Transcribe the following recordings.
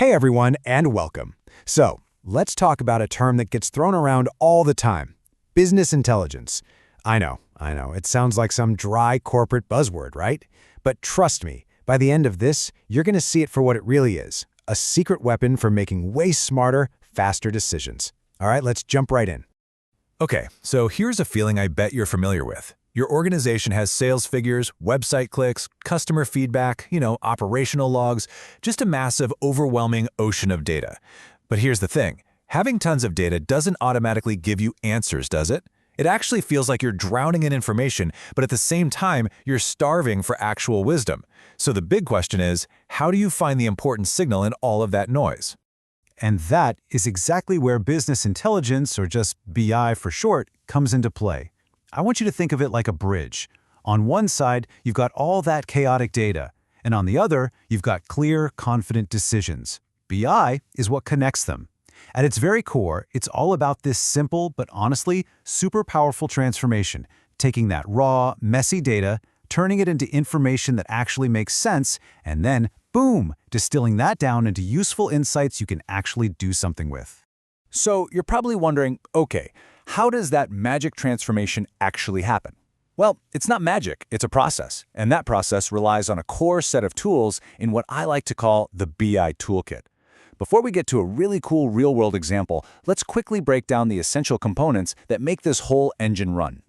Hey everyone, and welcome. So, let's talk about a term that gets thrown around all the time, business intelligence. I know, it sounds like some dry corporate buzzword, right? But trust me, by the end of this, you're going to see it for what it really is, a secret weapon for making way smarter, faster decisions. All right, let's jump right in. Okay, so here's a feeling I bet you're familiar with. Your organization has sales figures, website clicks, customer feedback, operational logs, just a massive, overwhelming ocean of data. But here's the thing. Having tons of data doesn't automatically give you answers, does it? It actually feels like you're drowning in information, but at the same time, you're starving for actual wisdom. So the big question is, how do you find the important signal in all of that noise? And that is exactly where business intelligence, or just BI for short, comes into play. I want you to think of it like a bridge. On one side, you've got all that chaotic data, and on the other, you've got clear, confident decisions. BI is what connects them. At its very core, it's all about this simple but honestly super powerful transformation, taking that raw, messy data, turning it into information that actually makes sense, and then, boom, distilling that down into useful insights you can actually do something with. So you're probably wondering, okay, how does that magic transformation actually happen? Well, it's not magic, it's a process, and that process relies on a core set of tools in what I like to call the BI toolkit. Before we get to a really cool real-world example, let's quickly break down the essential components that make this whole engine run.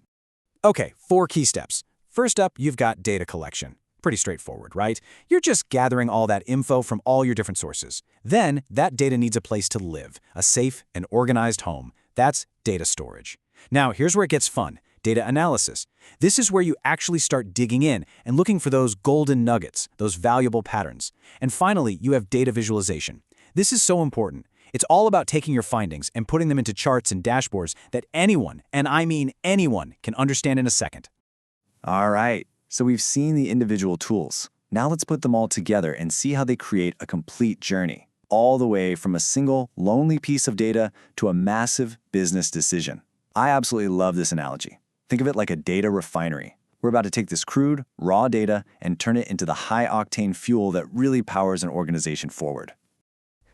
Okay, 4 key steps. First up, you've got data collection. Pretty straightforward, right? You're just gathering all that info from all your different sources. Then, that data needs a place to live, a safe and organized home. That's data storage. Now, here's where it gets fun. Data analysis. This is where you actually start digging in and looking for those golden nuggets, those valuable patterns. And finally, you have data visualization. This is so important. It's all about taking your findings and putting them into charts and dashboards that anyone, and I mean anyone, can understand in a second. All right, so we've seen the individual tools. Now let's put them all together and see how they create a complete journey, all the way from a single, lonely piece of data to a massive business decision. I absolutely love this analogy. Think of it like a data refinery. We're about to take this crude, raw data and turn it into the high-octane fuel that really powers an organization forward.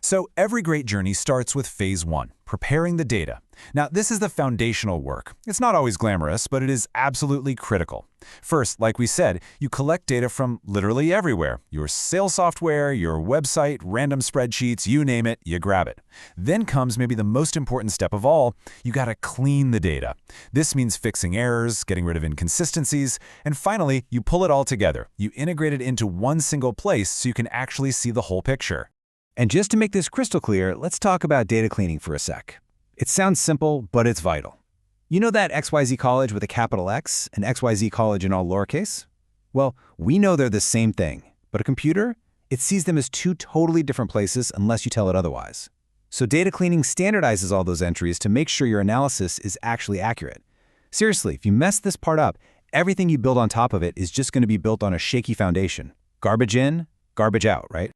So every great journey starts with phase 1, preparing the data. Now, this is the foundational work. It's not always glamorous, but it is absolutely critical. First, like we said, you collect data from literally everywhere. Your sales software, your website, random spreadsheets, you name it, you grab it. Then comes maybe the most important step of all, you gotta clean the data. This means fixing errors, getting rid of inconsistencies, and finally, you pull it all together. You integrate it into one single place so you can actually see the whole picture. And just to make this crystal clear, let's talk about data cleaning for a sec. It sounds simple, but it's vital. You know that XYZ college with a capital X and XYZ college in all lowercase? Well, we know they're the same thing, but a computer, it sees them as 2 totally different places unless you tell it otherwise. So data cleaning standardizes all those entries to make sure your analysis is actually accurate. Seriously, if you mess this part up, everything you build on top of it is just going to be built on a shaky foundation. Garbage in, garbage out, right?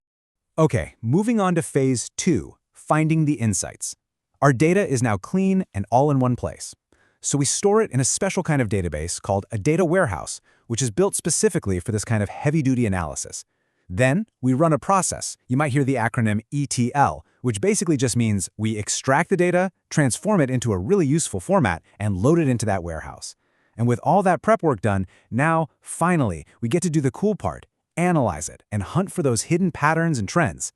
Okay, moving on to phase 2, finding the insights. Our data is now clean and all in one place. So we store it in a special kind of database called a data warehouse, which is built specifically for this kind of heavy-duty analysis. Then we run a process. You might hear the acronym ETL, which basically just means we extract the data, transform it into a really useful format, and load it into that warehouse. And with all that prep work done, now, finally, we get to do the cool part. Analyze it, and hunt for those hidden patterns and trends.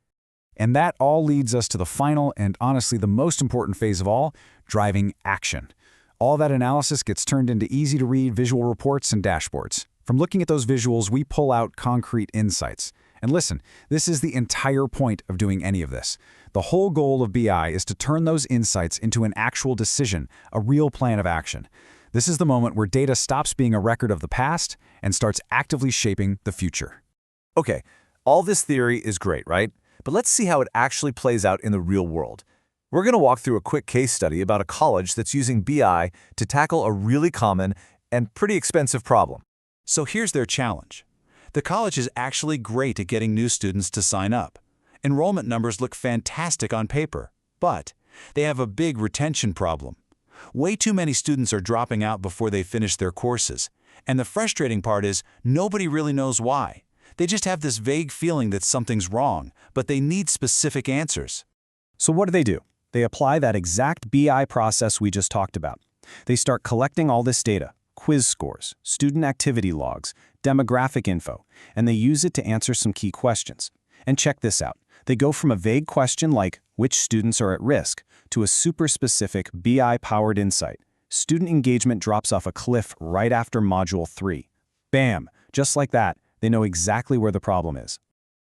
And that all leads us to the final and honestly the most important phase of all, driving action. All that analysis gets turned into easy-to-read visual reports and dashboards. From looking at those visuals, we pull out concrete insights. And listen, this is the entire point of doing any of this. The whole goal of BI is to turn those insights into an actual decision, a real plan of action. This is the moment where data stops being a record of the past and starts actively shaping the future. Okay, all this theory is great, right? But let's see how it actually plays out in the real world. We're going to walk through a quick case study about a college that's using BI to tackle a really common and pretty expensive problem. So here's their challenge. The college is actually great at getting new students to sign up. Enrollment numbers look fantastic on paper, but they have a big retention problem. Way too many students are dropping out before they finish their courses. And the frustrating part is nobody really knows why. They just have this vague feeling that something's wrong, but they need specific answers. So what do? They apply that exact BI process we just talked about. They start collecting all this data, quiz scores, student activity logs, demographic info, and they use it to answer some key questions. And check this out. They go from a vague question like, which students are at risk, to a super specific BI-powered insight. Student engagement drops off a cliff right after Module 3. Bam! Just like that, they know exactly where the problem is.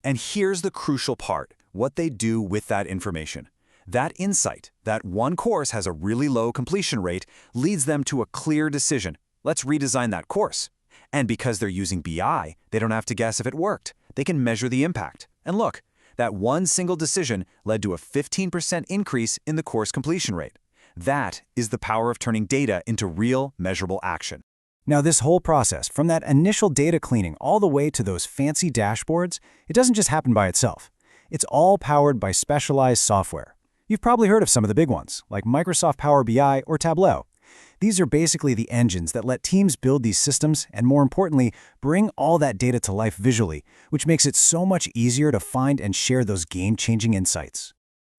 And here's the crucial part, what they do with that information. That insight, that one course has a really low completion rate, leads them to a clear decision. Let's redesign that course. And because they're using BI, they don't have to guess if it worked. They can measure the impact. And look, that one single decision led to a 15% increase in the course completion rate. That is the power of turning data into real, measurable action. Now, this whole process, from that initial data cleaning all the way to those fancy dashboards, it doesn't just happen by itself. It's all powered by specialized software. You've probably heard of some of the big ones, like Microsoft Power BI or Tableau. These are basically the engines that let teams build these systems and, more importantly, bring all that data to life visually, which makes it so much easier to find and share those game-changing insights.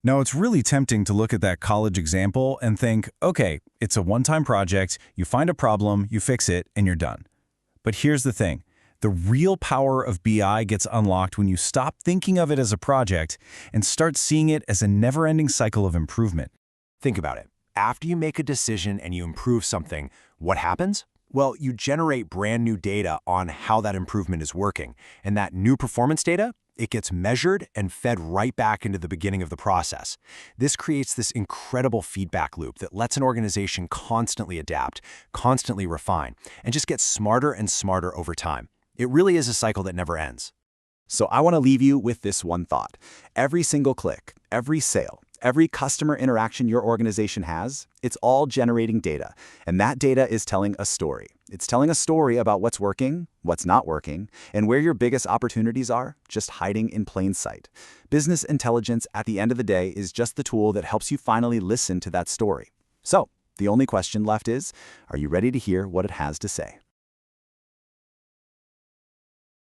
Now, it's really tempting to look at that college example and think, okay, it's a one-time project, you find a problem, you fix it, and you're done. But here's the thing. The real power of BI gets unlocked when you stop thinking of it as a project and start seeing it as a never-ending cycle of improvement. Think about it. After you make a decision and you improve something, what happens? Well, you generate brand new data on how that improvement is working. And that new performance data, it gets measured and fed right back into the beginning of the process. This creates this incredible feedback loop that lets an organization constantly adapt, constantly refine, and just get smarter and smarter over time. It really is a cycle that never ends. So I want to leave you with this one thought. Every single click, every sale, every customer interaction your organization has, it's all generating data. And that data is telling a story. It's telling a story about what's working, what's not working, and where your biggest opportunities are, just hiding in plain sight. Business intelligence, at the end of the day, is just the tool that helps you finally listen to that story. So, the only question left is, are you ready to hear what it has to say?